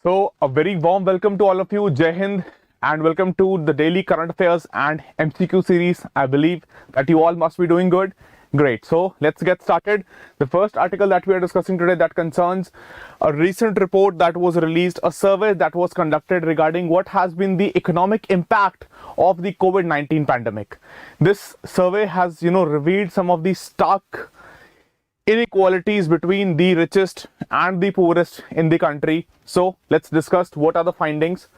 So, a very warm welcome to all of you. Jai Hind, and welcome to the daily current affairs and MCQ series. I believe that you all must be doing good. Great. So, let's get started. The first article that we are discussing today that concerns a recent report that was released, a survey that was conducted regarding what has been the economic impact of the COVID-19 pandemic. This survey has, revealed some of the stark inequalities between the richest and the poorest in the country. So let's discuss what are the findings.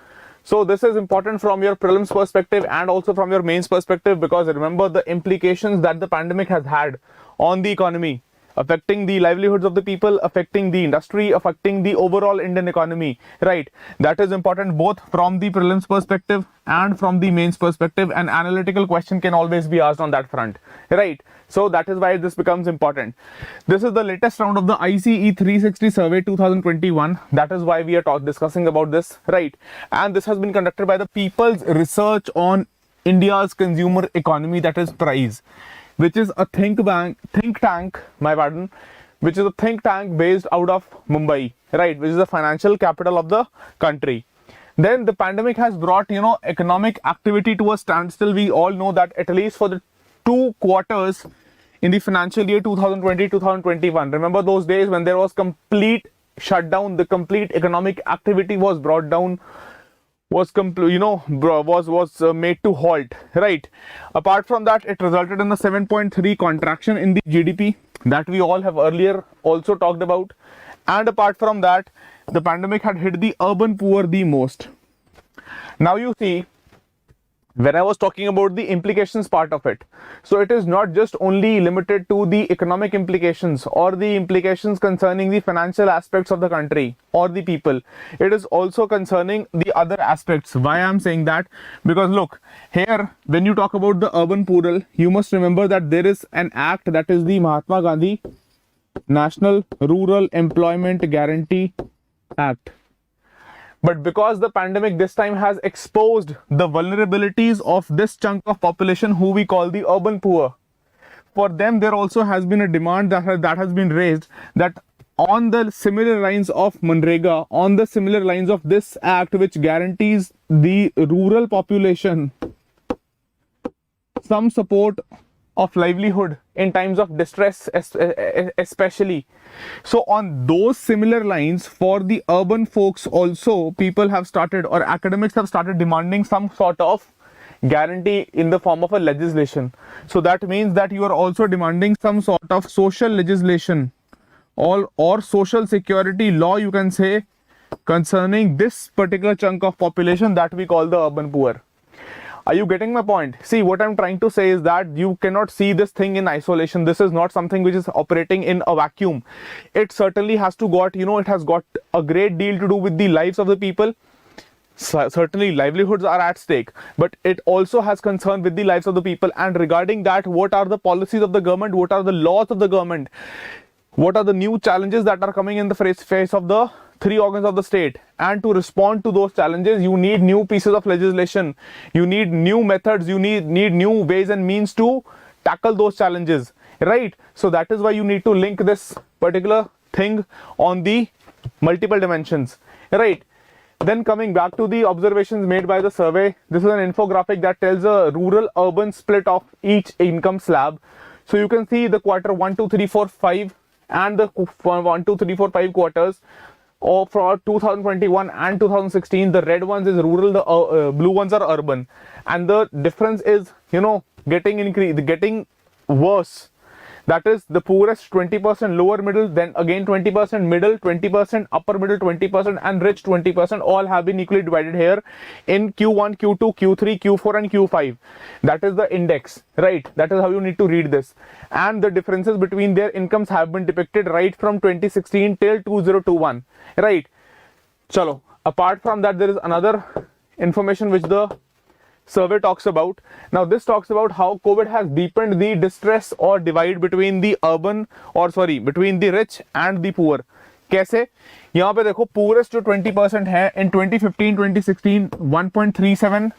So this is important from your prelims perspective and also from your mains perspective, because remember the implications that the pandemic has had on the economy, affecting the livelihoods of the people, affecting the industry, affecting the overall Indian economy, right? That is important both from the prelims perspective and from the mains perspective. An analytical question can always be asked on that front, right? So that is why this becomes important. This is the latest round of the ICE 360 survey 2021. That is why we are discussing about this, right? And this has been conducted by the People's Research on India's Consumer Economy, that is PRISE, which is a think tank based out of Mumbai, right? Which is the financial capital of the country. Then the pandemic has brought, economic activity to a standstill. We all know that at least for the 2 quarters in the financial year 2020-2021. Remember those days when there was complete shutdown, the complete economic activity was brought down, was made to halt, right? Apart from that, it resulted in a 7.3 contraction in the GDP that we all have earlier also talked about. And apart from that, the pandemic had hit the urban poor the most. Now you see, when I was talking about the implications part of it, so it is not just only limited to the economic implications or the implications concerning the financial aspects of the country or the people. It is also concerning the other aspects. Why I am saying that? Because look, here when you talk about the urban poor, you must remember that there is an act, that is the Mahatma Gandhi National Rural Employment Guarantee Act. But because the pandemic this time has exposed the vulnerabilities of this chunk of population who we call the urban poor, for them there also has been a demand that has been raised, that on the similar lines of Manrega, on the similar lines of this act which guarantees the rural population some support of livelihood in times of distress especially. So on those similar lines, for the urban folks also, people have started, or academics have started demanding some sort of guarantee in the form of a legislation. So that means that you are also demanding some sort of social legislation or social security law, you can say, concerning this particular chunk of population that we call the urban poor. Are you getting my point? See, what I'm trying to say is that you cannot see this thing in isolation. This is not something which is operating in a vacuum. It certainly has to got, it has got a great deal to do with the lives of the people. Certainly livelihoods are at stake, but it also has concern with the lives of the people. And regarding that, what are the policies of the government? What are the laws of the government? What are the new challenges that are coming in the face of the 3 organs of the state? And to respond to those challenges, you need new pieces of legislation, you need new methods, you need new ways and means to tackle those challenges, right? So that is why you need to link this particular thing on the multiple dimensions, right? Then coming back to the observations made by the survey, this is an infographic that tells a rural urban split of each income slab. So you can see the quarter 1, 2, 3, 4, 5 and the 1, 2, 3, 4, 5 quarters for 2021 and 2016. The red ones is rural, the blue ones are urban, and the difference is getting worse. That is the poorest 20%, lower middle, then again 20%, middle 20%, upper middle 20%, and rich 20%. All have been equally divided here in Q1, Q2, Q3, Q4 and Q5. That is the index, right? That is how you need to read this. And the differences between their incomes have been depicted right from 2016 till 2021, right? Chalo. Apart from that, there is another information which the survey talks about. Now this talks about how COVID has deepened the distress or divide between the between the rich and the poor. कैसे? यहाँ पे देखो poorest जो 20% है in 2015-2016 1.37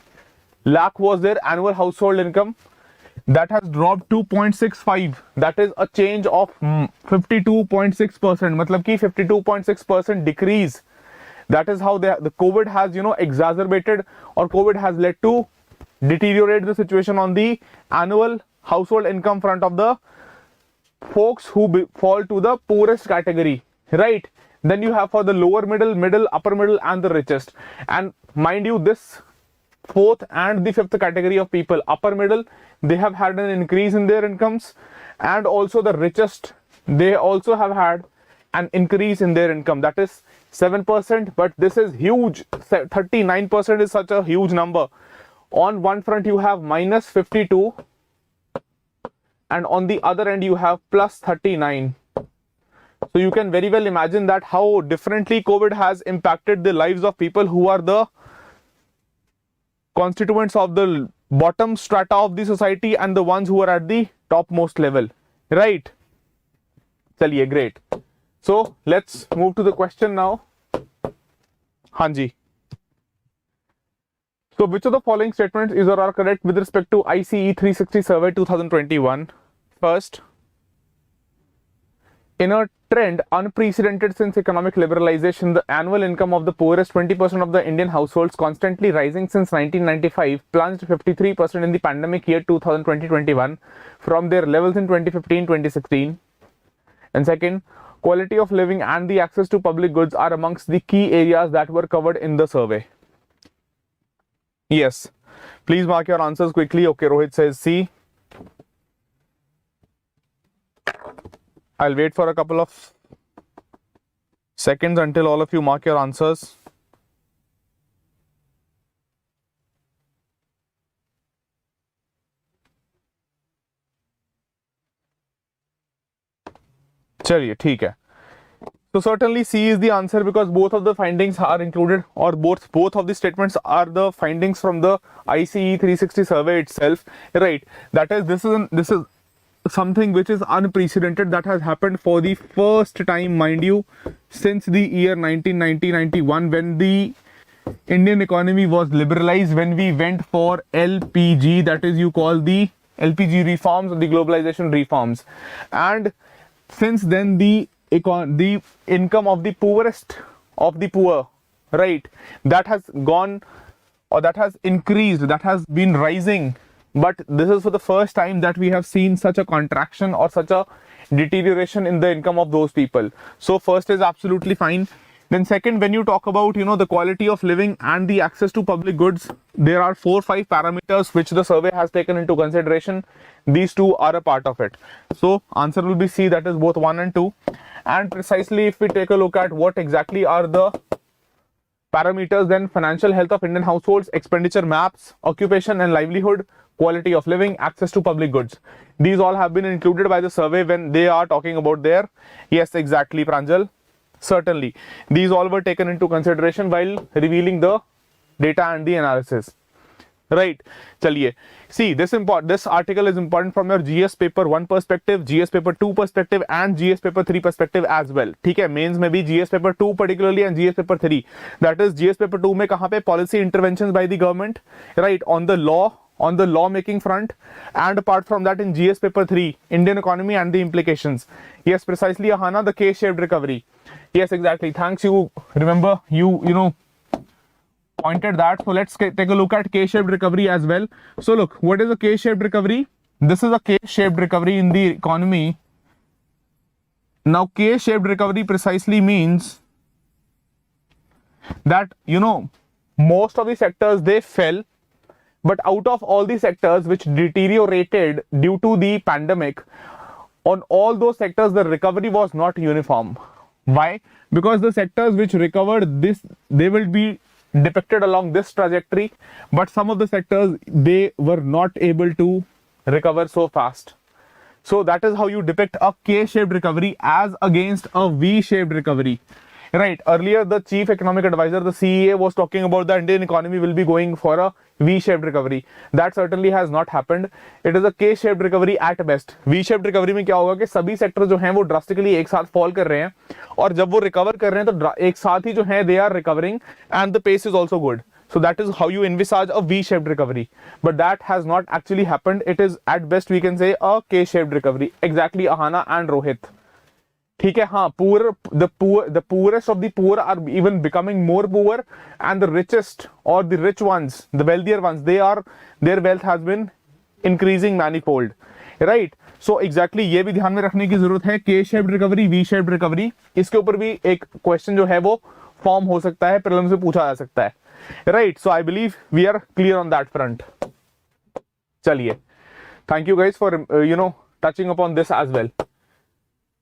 lakh was their annual household income. That has dropped to 0.65. That is a change of 52.6%. मतलब कि 52.6% decrease. That is how the COVID has, exacerbated, or COVID has led to deteriorate the situation on the annual household income front of the folks who fall to the poorest category, right? Then you have for the lower middle, upper middle, and the richest. And mind you, this fourth and the fifth category of people, upper middle, they have had an increase in their incomes, and also the richest, they also have had an increase in their income. That is 7%, but this is huge. 39% is such a huge number. On one front you have minus 52, and on the other end you have plus 39. So you can very well imagine that how differently COVID has impacted the lives of people who are the constituents of the bottom strata of the society and the ones who are at the topmost level, right? Chaliye, great. So let's move to the question now. Hanji. So which of the following statements is or are correct with respect to ICE 360 survey 2021? First, in a trend unprecedented since economic liberalization, the annual income of the poorest 20% of the Indian households, constantly rising since 1995, plunged 53% in the pandemic year 2020-21 from their levels in 2015-2016. And second, quality of living and the access to public goods are amongst the key areas that were covered in the survey. Yes. Please mark your answers quickly. Okay, Rohit says C. I'll wait for a couple of seconds until all of you mark your answers. चलिए ठीक है. So certainly C is the answer, because both of the findings are included, or both of the statements are the findings from the ICE 360 survey itself, right? That is, this is something which is unprecedented, that has happened for the first time, mind you, since the year 1990-91, when the Indian economy was liberalized, when we went for LPG, that is, you call the LPG reforms or the globalization reforms. And since then the income of the poorest of the poor, right, that has gone, or that has increased, that has been rising. But this is for the first time that we have seen such a contraction or such a deterioration in the income of those people. So first is absolutely fine. Then second, when you talk about, the quality of living and the access to public goods, there are 4-5 parameters which the survey has taken into consideration. These two are a part of it. So answer will be C, that is both 1 and 2. And precisely if we take a look at what exactly are the parameters, then financial health of Indian households, expenditure maps, occupation and livelihood, quality of living, access to public goods. These all have been included by the survey when they are talking about their, yes, exactly, Pranjal. Certainly, these all were taken into consideration while revealing the data and the analysis. Right? Chaliye. See, this article is important from your GS paper 1 perspective, GS paper 2 perspective, and GS paper 3 perspective as well. ठीक है, mains में भी GS paper 2 particularly and GS paper 3. That is, GS paper 2 में कहाँ पे policy interventions by the government, right, on the law making front, and apart from that in GS paper 3, Indian economy and the implications. Yes, precisely, Ahana, the K-shaped recovery. Yes, exactly. Thanks. You remember, you pointed that. So let's take a look at K-shaped recovery as well. So look, what is a K-shaped recovery? This is a K-shaped recovery in the economy. Now, K-shaped recovery precisely means that, most of the sectors, they fell. But out of all the sectors which deteriorated due to the pandemic, on all those sectors, the recovery was not uniform. Why? Because the sectors which recovered this, they will be depicted along this trajectory, but some of the sectors, they were not able to recover so fast. So that is how you depict a K-shaped recovery as against a V-shaped recovery. Right, earlier the chief economic advisor, the CEA, was talking about the Indian economy will be going for a V-shaped recovery. That certainly has not happened. It is a K-shaped recovery at best. V-shaped recovery में क्या होगा कि सभी sector जो हैं वो drastically एक साथ fall कर रहे हैं, और जब वो recover कर रहे हैं तो एक साथ ही जो हैं they are recovering and the pace is also good. So that is how you envisage a V-shaped recovery. But that has not actually happened. It is at best we can say a K-shaped recovery. Exactly, Ahana and Rohit. ठीक है, हाँ, the poorest of the poor are even becoming more poor, and the richest or the rich ones, the wealthier ones, their wealth has been increasing manifold, right? So exactly ये भी ध्यान में रखने की जरूरत है, K shaped recovery, V shaped recovery, इसके ऊपर भी एक क्वेश्चन जो है वो फॉर्म हो सकता है, प्रीलिम्स में पूछा जा सकता है, right? So I believe we are clear on that front. चलिए, thank you guys for touching upon this as well.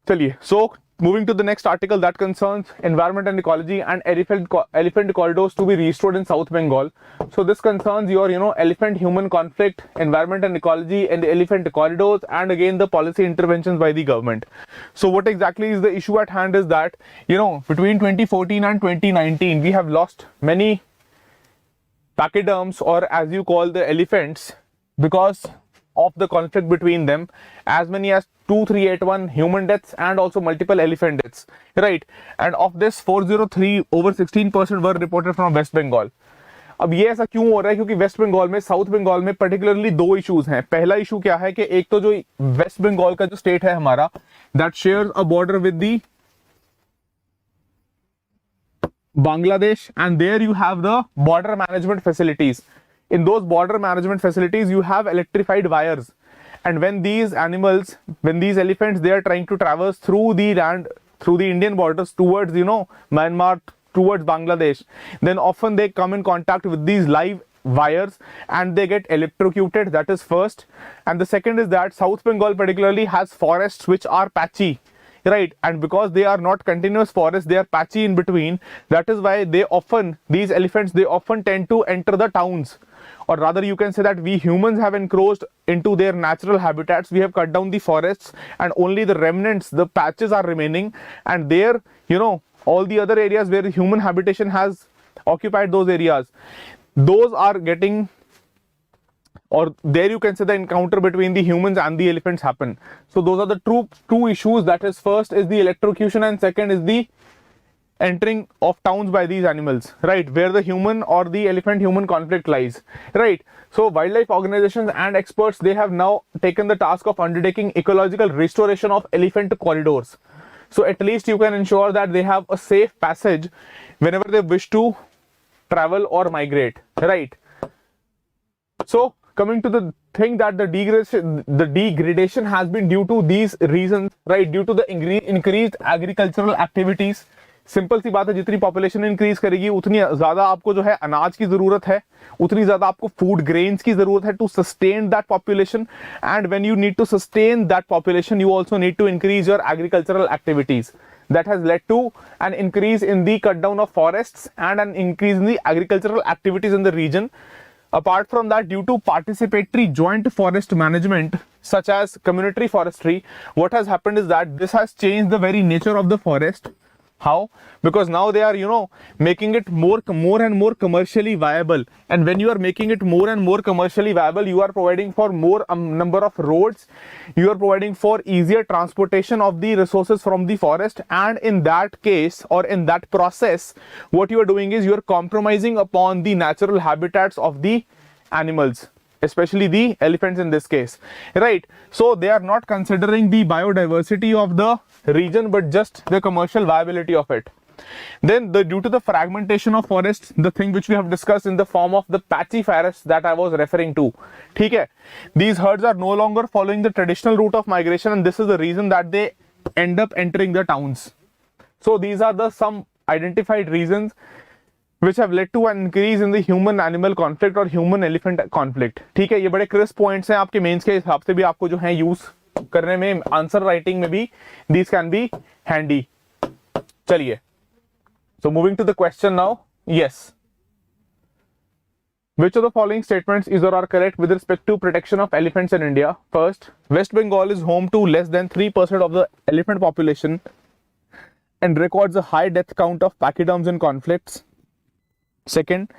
चलिए, so moving to the next article that concerns environment and ecology and elephant corridors to be restored in South Bengal. So this concerns your elephant human conflict, environment and ecology, and the elephant corridors, and again the policy interventions by the government. So what exactly is the issue at hand is that between 2014 and 2019 we have lost many pachyderms, or as you call the elephants, because of the conflict between them, as many as 2381 human deaths and also multiple elephant deaths, right? And of this 403 over 16% were reported from West Bengal. अब ये ऐसा क्यों हो रहा है? क्योंकि waste Bengal में, south Bengal में पर्टिकुलरली दो इश्यूज हैं. पहला इशू क्या है कि एक तो जो वेस्ट बंगाल का जो स्टेट है हमारा, that shares a border with the Bangladesh, and there you have the border management facilities. In those border management facilities you have electrified wires, and when these animals, when these elephants, they are trying to traverse through the land, through the Indian borders towards Myanmar, towards Bangladesh, then often they come in contact with these live wires and they get electrocuted. That is first. And the second is that South Bengal particularly has forests which are patchy, right? And because they are not continuous forests, they are patchy in between. That is why these elephants, they often tend to enter the towns, or rather you can say that we humans have encroached into their natural habitats. We have cut down the forests and only the remnants, the patches are remaining, and there all the other areas where human habitation has occupied those areas, those are getting, or there you can say the encounter between the humans and the elephants happen. So those are the two issues. That is, first is the electrocution and second is the entering of towns by these animals, right, where the human or the elephant human conflict lies, right? So wildlife organizations and experts, they have now taken the task of undertaking ecological restoration of elephant corridors. So at least you can ensure that they have a safe passage whenever they wish to travel or migrate, right? So coming to the thing that the degradation has been due to these reasons, right? Due to the increased agricultural activities. Simple सी बात है, जितनी population increase करेगी उतनी ज्यादा आपको जो है अनाज की जरूरत है, उतनी ज्यादा आपको फूड ग्रेन्स की जरूरत है to sustain that population. And when you need to sustain that population, you also need to increase your agricultural activities. That has led to an increase in the cut down of forests and an increase in the agricultural activities in the region. Apart from that, due to participatory joint forest management such as community forestry, what has happened is that this has changed the very nature of the forest. How? Because now they are making it more and more commercially viable, and when you are making it more and more commercially viable, you are providing for more number of roads, you are providing for easier transportation of the resources from the forest, and in that case, or in that process, what you are doing is you are compromising upon the natural habitats of the animals, especially the elephants in this case, right? So they are not considering the biodiversity of the region but just the commercial viability of it. Then due to the fragmentation of forests, the thing which we have discussed in the form of the patchy forests that I was referring to, ठीक है, these herds are no longer following the traditional route of migration, and this is the reason that they end up entering the towns. So these are the some identified reasons which have led to an increase in the human animal conflict or human elephant conflict. ठीक है, ये बड़े crisp points हैं, आपके mains के हिसाब से भी आपको जो है यूज करने में, आंसर राइटिंग में भी these can be handy. चलिए, so moving to the question now. Yes, which of the following statements is or are correct with respect to protection of elephants in India? First, West Bengal is home to less than 3% of the elephant population and records a high death count of pachyderms in conflicts. Second,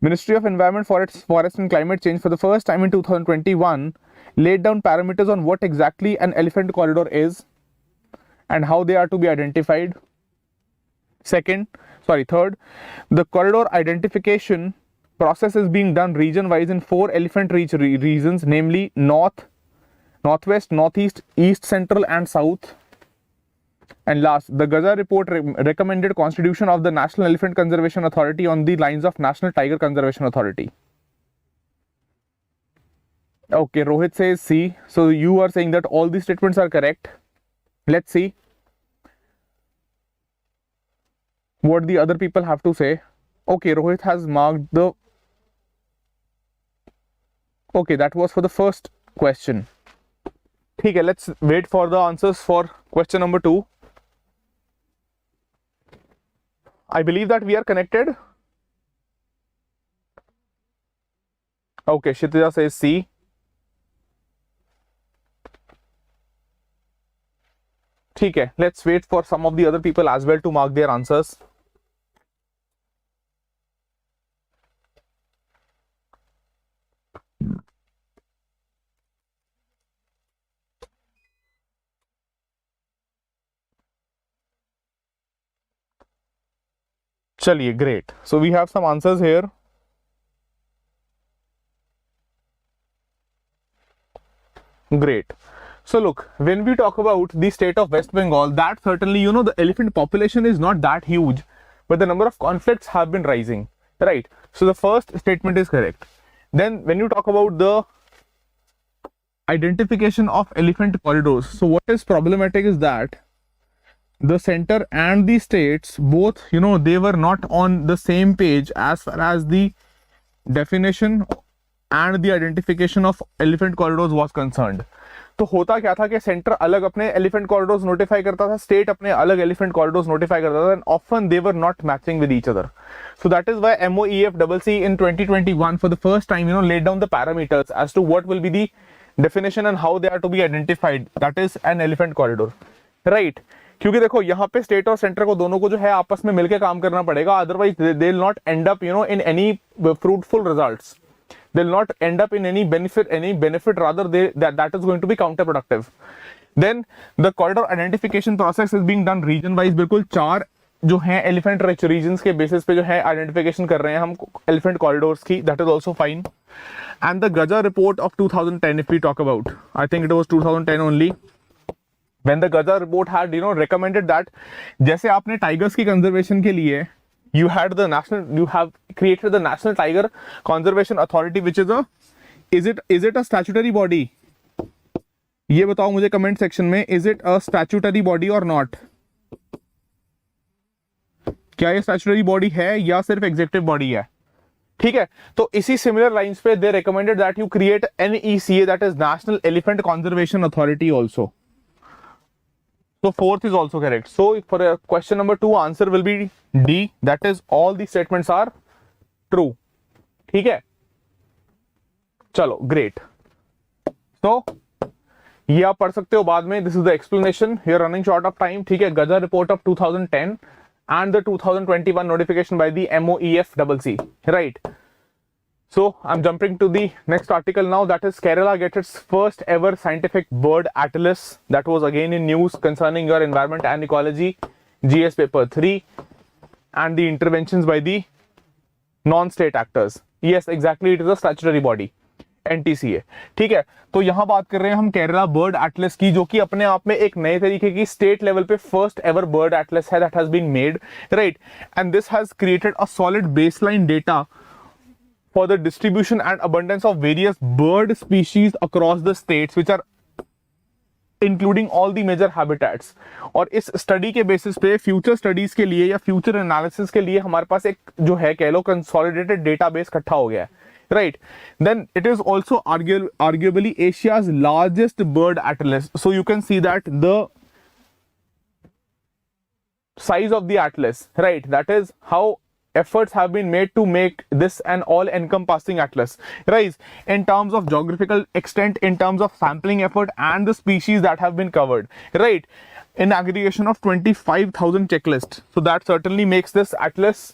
Ministry of Environment, Forest and Climate Change for the first time in 2021 laid down parameters on what exactly an elephant corridor is and how they are to be identified. Third, the corridor identification process is being done region-wise in 4 elephant reach regions, namely North, Northwest, Northeast, East, Central and South. And last, the Gaza report recommended constitution of the National Elephant Conservation Authority on the lines of National Tiger Conservation Authority. Okay, Rohit says C. So you are saying that all these statements are correct. Let's see what the other people have to say. Okay, Rohit has marked the... Okay, that was for the first question. Okay, let's wait for the answers for question number 2. I believe that we are connected. Okay, Shitija says C. Okay, let's wait for some of the other people as well to mark their answers. Chaliye, great. So we have some answers here. Great. So look, when we talk about the state of West Bengal, that certainly, you know, the elephant population is not that huge, but the number of conflicts have been rising, right? So the first statement is correct. Then when you talk about the identification of elephant corridors, so what is problematic is that the center and the states both, you know, they were not on the same page as far as the definition and the identification of elephant corridors was concerned. तो होता क्या था कि centre अलग अपने elephant corridors notify करता था, state अपने अलग एलिफेंट कॉरिडोर्स नोटिफाई करता था, and often they were not matching with each other. So that is why MOEFCC in 2021 for the first time, you know, laid down the parameters as to what will be the definition and how they are to be identified. That is an elephant corridor, right? क्योंकि देखो यहाँ पे state और centre को दोनों को जो है आपस में मिलकर काम करना पड़ेगा, otherwise they will not and up, you know, in any fruitful results. They'll not end up in any benefit, rather that is going to be counterproductive. Then the corridor identification process is being done region wise. बिल्कुल 4 जो हैं elephant rich regions के basis पे जो है identification कर रहे हैं हम elephant corridors की. That is also fine. And the Gaja report of 2010, if we talk about, I think it was 2010 only, when the Gaja report had, you know, recommended that जैसे आपने tigers की conservation के लिए you have created the National Tiger Conservation Authority, which is is it a statutory body? ये बताओ मुझे comment section में, is it a statutory body or not? क्या ये statutory body है या सिर्फ executive body है? ठीक है, तो इसी similar lines पे they recommended that you create NECA, that is National Elephant Conservation Authority also. So fourth is also correct. So for question number 2, answer will be D. That is all the statements are true. ठीक है, चलो great. So ये आप पढ़ सकते हो बाद में. This is the explanation. Here running short of time. ठीक है, Gaja report of 2010 and the 2021 notification by the MOEFCC. Right. So I'm jumping to the next article now, that is Kerala gets its first ever scientific bird atlas. That was again in news concerning your environment and ecology, GS paper 3, and the interventions by the non-state actors. Yes, exactly, it is a statutory body, NTCA. ठीक है, तो यहाँ बात कर रहे हैं हम Kerala bird Atlas की, जो कि अपने आप में एक नए तरीके की स्टेट लेवल पे फर्स्ट एवर बर्ड एटलस है that has been made, right? And this has created a solid baseline data for the distribution and abundance of various bird species across the states, which are including all the major habitats. और इस study के basis पे future studies के लिए या future analysis के लिए हमारे पास एक जो है कह लो कंसोलिडेटेड डेटाबेस इकट्ठा हो गया है, right? Then it is also arguably Asia's largest bird atlas. So you can see that the size of the atlas, right? That is how efforts have been made to make this an all-encompassing atlas, right? In terms of geographical extent, in terms of sampling effort and the species that have been covered, right? In aggregation of 25,000 checklists. So that certainly makes this atlas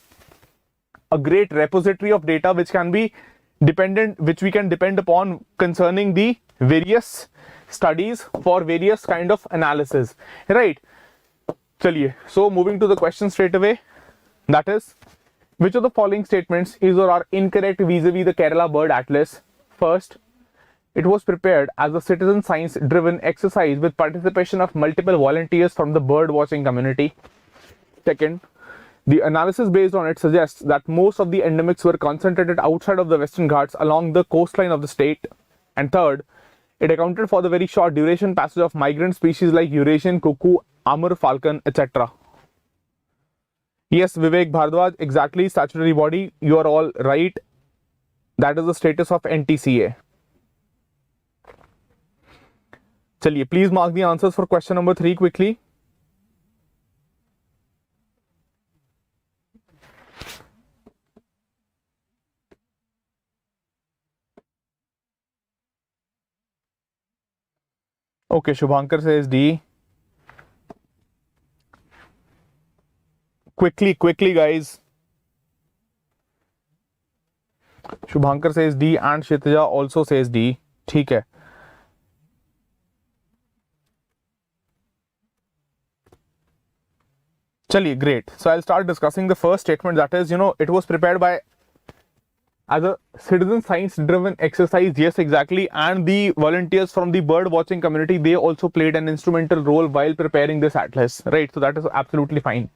a great repository of data which can be which we can depend upon concerning the various studies for various kind of analysis, right? Chaliye. So moving to the question straight away, that is, which of the following statements is or are incorrect vis-a-vis the Kerala Bird Atlas? First, It was prepared as a citizen science driven exercise with participation of multiple volunteers from the bird watching community. Second, the analysis based on it suggests that most of the endemics were concentrated outside of the Western Ghats along the coastline of the state. And third, it accounted for the very short duration passage of migrant species like Eurasian cuckoo, Amur falcon, etc. Yes, Vivek Bhardwaj, exactly, statutory body, you are all right. That is the status of NTCA. Chaliye, please mark the answers for question number 3 quickly. Okay, Shubhankar says D. Quickly, guys. Shubhankar says D and Shitija also says D. ठीक है. Chaliye, great. So I'll start discussing the first statement, that is, it was prepared by as a citizen science driven exercise. Yes, exactly. And the volunteers from the bird watching community, they also played an instrumental role while preparing this atlas, right? So that is absolutely fine.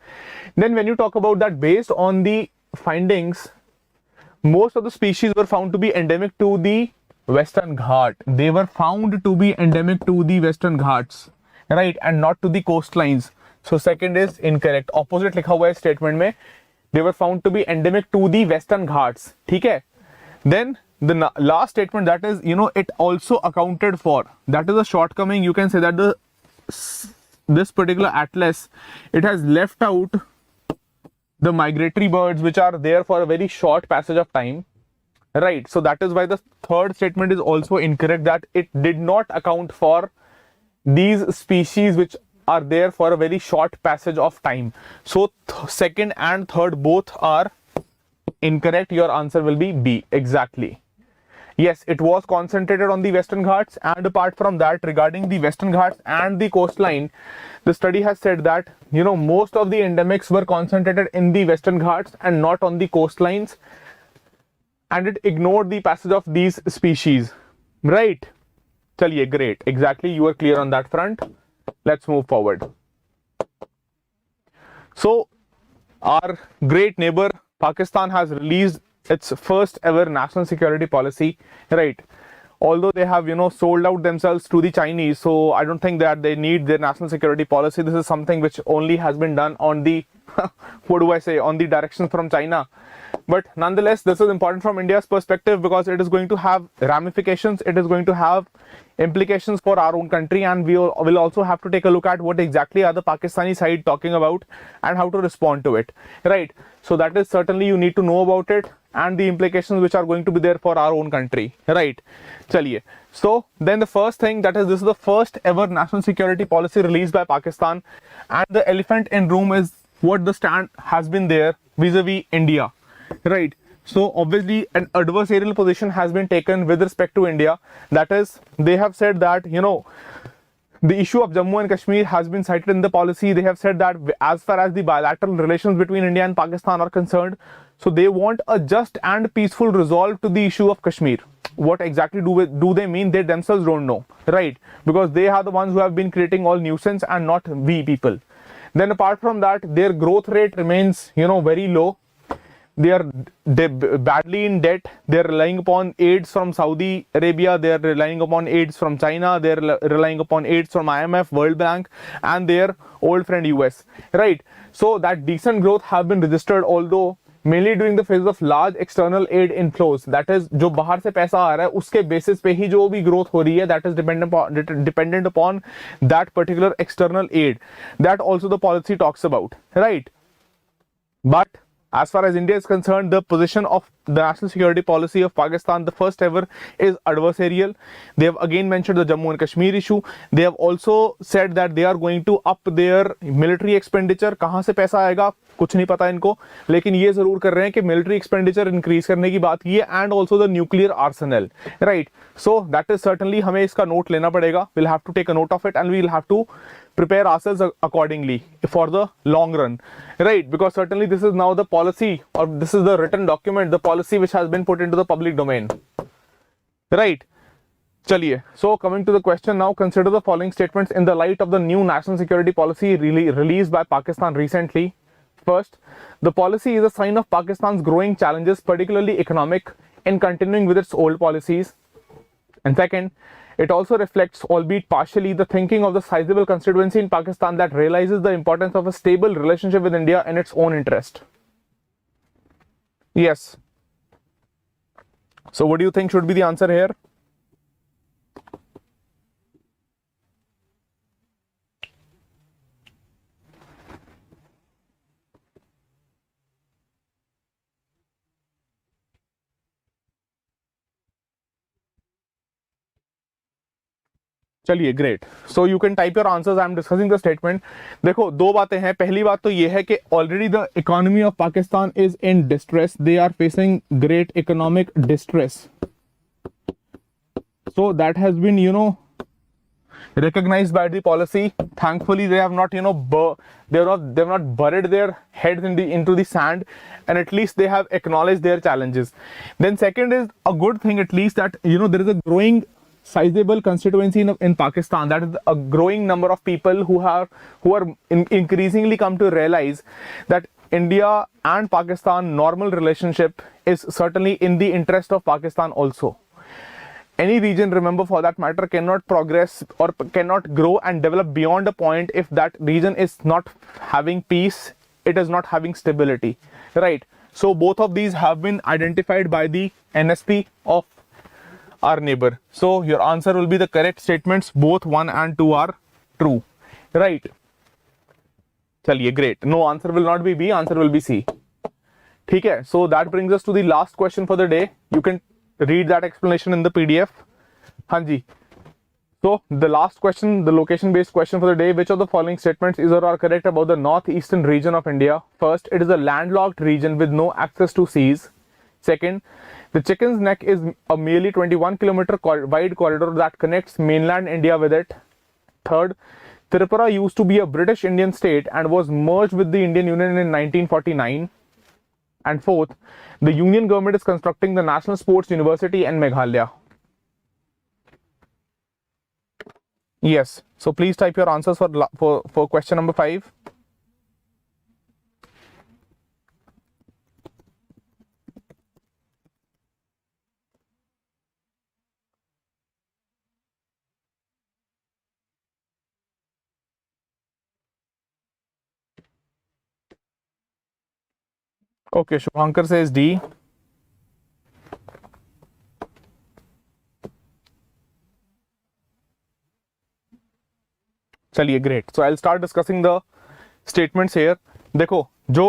Then when you talk about that, based on the findings, most of the species were found to be endemic to the Western Ghat. They were found to be endemic to the Western Ghats, right? And not to the coastlines. So second is incorrect. Opposite लिखा हुआ है statement में. They were found to be endemic to the Western Ghats. ठीक है? Then the last statement, that is, it also accounted for. That is a shortcoming. You can say that this particular atlas, it has left out the migratory birds which are there for a very short passage of time. Right. So that is why the third statement is also incorrect, that it did not account for these species which are there for a very short passage of time. So second and third both are incorrect. Your answer will be B. Exactly. Yes, it was concentrated on the Western Ghats, and apart from that, regarding the Western Ghats and the coastline, the study has said that, most of the endemics were concentrated in the Western Ghats and not on the coastlines, and it ignored the passage of these species. Right. Chaliye, great. Exactly. You are clear on that front. Let's move forward. So, our great neighbor Pakistan has released its first ever national security policy, right? Although they have, sold out themselves to the Chinese, so I don't think that they need their national security policy. This is something which only has been done on the, what do I say, on the directions from China. But nonetheless, this is important from India's perspective because it is going to have ramifications. It is going to have implications for our own country, and we will also have to take a look at what exactly are the Pakistani side talking about and how to respond to it, right? So that is certainly, you need to know about it and the implications which are going to be there for our own country, right? Chaliye. So then the first thing, that is, this is the first ever national security policy released by Pakistan, and the elephant in room is what the stand has been there vis-a-vis India, right? So obviously an adversarial position has been taken with respect to India. That is, they have said that, the issue of Jammu and Kashmir has been cited in the policy. They have said that as far as the bilateral relations between India and Pakistan are concerned, so they want a just and peaceful resolve to the issue of Kashmir. What exactly do they mean? They themselves don't know, right? Because they are the ones who have been creating all nuisance and not we people. Then apart from that, their growth rate remains, very low. They are badly in debt. They're relying upon aids from Saudi Arabia. They're relying upon aids from China. They're relying upon aids from IMF, World Bank, and their old friend US, right? So that decent growth have been registered, although mainly during the phase of large external aid inflows. That is, जो बाहर से पैसा आ रहा है उसके basis पे ही जो भी growth हो रही है, that is dependent upon that particular external aid. That also the policy talks about, right? But as far as India is concerned, the position of the national security policy of Pakistan, the first ever, is adversarial. They have again mentioned the Jammu and Kashmir issue. They have also said that they are going to up their military expenditure. कहाँ से पैसा आएगा कुछ नहीं पता इनको, लेकिन ये जरूर कर रहे हैं कि military expenditure increase करने की बात की है, and also the nuclear arsenal, right? So that is certainly, हमें इसका note लेना पड़ेगा. We'll have to take a note of it, and we'll have to prepare ourselves accordingly for the long run, right? Because certainly this is now the policy, or this is the written document, the policy which has been put into the public domain, right? चलिए, so coming to the question now, consider the following statements in the light of the new national security policy released by Pakistan recently. First, the policy is a sign of Pakistan's growing challenges, particularly economic, in continuing with its old policies. And second, it also reflects, albeit partially, the thinking of the sizable constituency in Pakistan that realizes the importance of a stable relationship with India in its own interest. Yes. So what do you think should be the answer here? चलिए, great. So you can type your answers. I am discussing the statement. देखो, दो बातें हैं. पहली बात तो ये है कि already the economy of Pakistan is in distress. They are facing great economic distress. So that has been recognized by the policy. Thankfully, they have not they have not buried their heads into the sand, and at least they have acknowledged their challenges. Then second is a good thing, at least, that there is a growing sizable constituency in Pakistan, that is a growing number of people who are increasingly come to realize that India and Pakistan normal relationship is certainly in the interest of Pakistan also. Any region, remember, for that matter, cannot progress or cannot grow and develop beyond a point if that region is not having peace, it is not having stability, right? So both of these have been identified by the NSP of our neighbor. So your answer will be the correct statements. Both 1 and 2 are true, right? Chaliye, great. No, answer will not be B, answer will be C. ठीक है. So that brings us to the last question for the day. You can read that explanation in the PDF. Hanji. So the last question, the location based question for the day, which of the following statements is or are correct about the northeastern region of India? First, it is a landlocked region with no access to seas. Second, the Chicken's Neck is a merely 21-kilometer wide corridor that connects mainland India with it. Third, Tripura used to be a British Indian state and was merged with the Indian Union in 1949. And fourth, the Union government is constructing the National Sports University in Meghalaya. Yes. So please type your answers for question number 5. Okay, Shubhankar says D. चलिए, great. So I'll start discussing the statements here. देखो, जो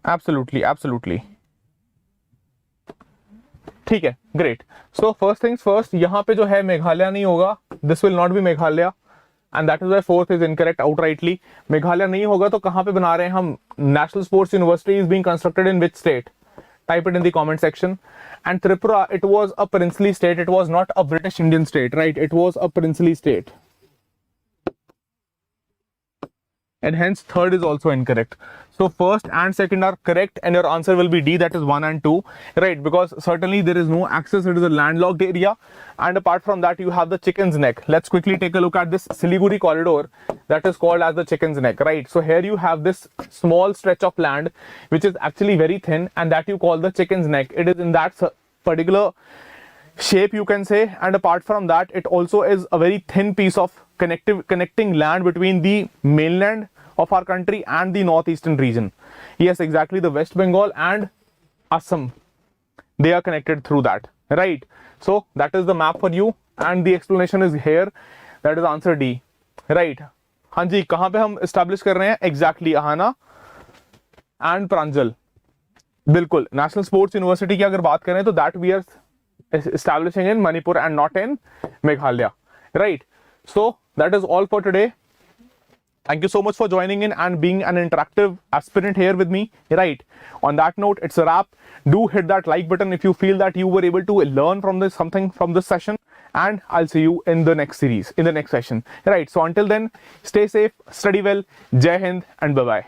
absolutely ठीक है, great. So first things first, यहाँ पे जो है मेघालय नहीं होगा. This will not be Meghalaya. And that is why fourth is incorrect outrightly. Meghalaya नहीं होगा तो कहाँ पे बना रहे हैं हम? National Sports University is being constructed in which state? Type it in the comment section. And Tripura, it was a princely state. It was not a British Indian state, right? It was a princely state. And hence third is also incorrect. So first and second are correct, and your answer will be D, that is 1 and 2, right? Because certainly there is no access, it is a landlocked area, and apart from that you have the Chicken's Neck. Let's quickly take a look at this Siliguri corridor that is called as the Chicken's Neck, right? So here you have this small stretch of land which is actually very thin, and that you call the Chicken's Neck. It is in that particular shape, you can say, and apart from that it also is a very thin piece of connecting land between the mainland of our country and the northeastern region. Yes, exactly, the West Bengal and Assam, they are connected through that, right? So that is the map for you, and the explanation is here. That is answer D, right? हाँ जी, कहाँ पे हम establish कर रहे हैं? Exactly, Ahana and Pranjal. बिल्कुल, National Sports University की अगर बात करें तो that we are establishing in Manipur and not in Meghalaya, right? So that is all for today. Thank you so much for joining in and being an interactive aspirant here with me, right? On that note, it's a wrap. Do hit that like button if you feel that you were able to learn from this something from this session, and I'll see you in the next series, in the next session, right? So until then, stay safe, study well, Jai Hind, and bye-bye.